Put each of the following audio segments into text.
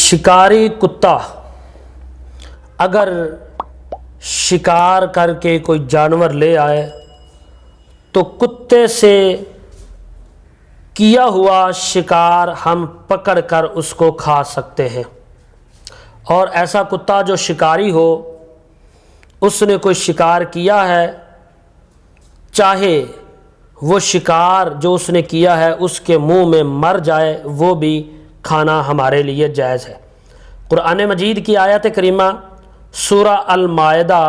شکاری کتا اگر شکار کر کے کوئی جانور لے آئے تو کتے سے کیا ہوا شکار ہم پکڑ کر اس کو کھا سکتے ہیں، اور ایسا کتا جو شکاری ہو، اس نے کوئی شکار کیا ہے، چاہے وہ شکار جو اس نے کیا ہے اس کے منہ میں مر جائے، وہ بھی کھانا ہمارے لیے جائز ہے۔ قرآن مجید کی آیت کریمہ سورہ المائدہ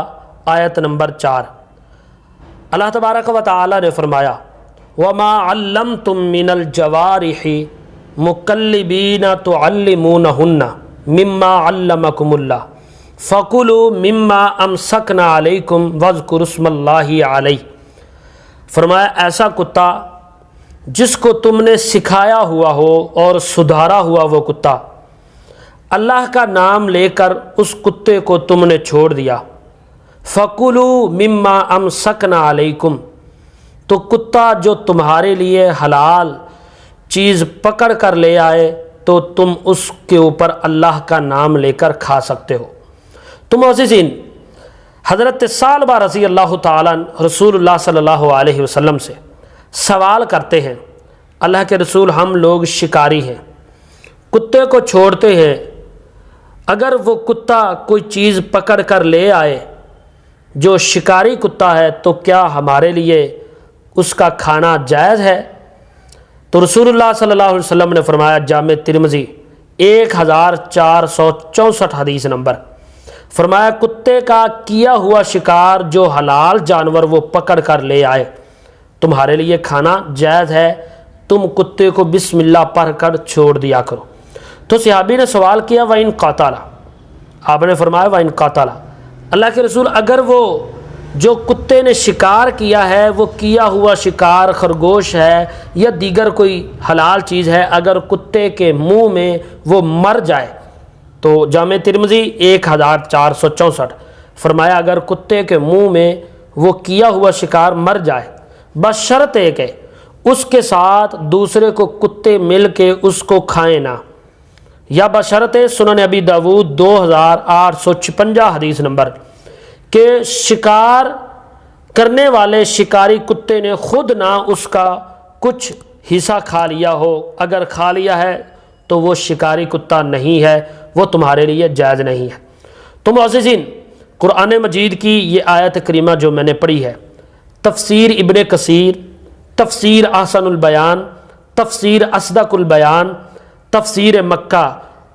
آیت نمبر 4، اللہ تبارک و تعالی نے فرمایا وَمَا عَلَّمْتُم مِّنَ الْجَوَارِحِ مُكَلِّبِينَ تُعَلِّمُونَهُنَّ مِمَّا عَلَّمَكُمُ اللَّهُ فَكُلُوا مِمَّا أَمْسَكْنَا عَلَيْكُمْ وَاذْكُرُوا اسْمَ اللَّهِ عَلَيْهِ، فرمایا ایسا کتا جس کو تم نے سکھایا ہوا ہو اور سدھارا ہوا وہ کتا، اللہ کا نام لے کر اس کتے کو تم نے چھوڑ دیا، فَكُلُوا مِمَّا أَمْسَكْنَا عَلَيْكُمْ، تو کتا جو تمہارے لیے حلال چیز پکڑ کر لے آئے تو تم اس کے اوپر اللہ کا نام لے کر کھا سکتے ہو۔ تو معززین، حضرت ثعلبہ رضی اللہ تعالیٰ رسول اللہ صلی اللہ علیہ وسلم سے سوال کرتے ہیں، اللہ کے رسول ہم لوگ شکاری ہیں، کتے کو چھوڑتے ہیں، اگر وہ کتا کوئی چیز پکڑ کر لے آئے جو شکاری کتا ہے تو کیا ہمارے لیے اس کا کھانا جائز ہے؟ تو رسول اللہ صلی اللہ علیہ وسلم نے فرمایا، جامع ترمذی 1464 حدیث نمبر، فرمایا کتے کا کیا ہوا شکار جو حلال جانور وہ پکڑ کر لے آئے تمہارے لیے کھانا جائز ہے، تم کتے کو بسم اللہ پڑھ کر چھوڑ دیا کرو۔ تو صحابی نے سوال کیا وَإِن قَاتَلَ، آپ نے فرمایا وَإِن قَاتَلَ، اللہ کے رسول اگر وہ جو کتے نے شکار کیا ہے وہ کیا ہوا شکار خرگوش ہے یا دیگر کوئی حلال چیز ہے، اگر کتے کے منہ میں وہ مر جائے، تو جامع ترمذی 1464 فرمایا اگر کتے کے منہ میں وہ کیا ہوا شکار مر جائے، بشرط ہے کہ اس کے ساتھ دوسرے کو کتے مل کے اس کو کھائیں نہ، یا بشرط سنن ابی داود 2856 حدیث نمبر کہ شکار کرنے والے شکاری کتے نے خود نہ اس کا کچھ حصہ کھا لیا ہو، اگر کھا لیا ہے تو وہ شکاری کتا نہیں ہے، وہ تمہارے لیے جائز نہیں ہے۔ تو معززین، قرآن مجید کی یہ آیت کریمہ جو میں نے پڑھی ہے، تفسیر ابن کثیر، تفسیر احسن البیان، تفسیر اصدق البیان، تفسیر مکہ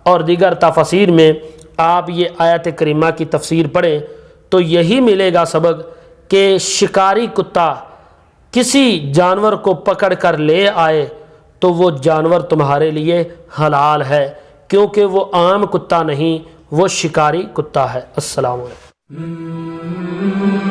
اور دیگر تفاسیر میں آپ یہ آیت کریمہ کی تفسیر پڑھیں تو یہی ملے گا سبق کہ شکاری کتا کسی جانور کو پکڑ کر لے آئے تو وہ جانور تمہارے لیے حلال ہے، کیونکہ وہ عام کتا نہیں، وہ شکاری کتا ہے۔ السلام علیکم۔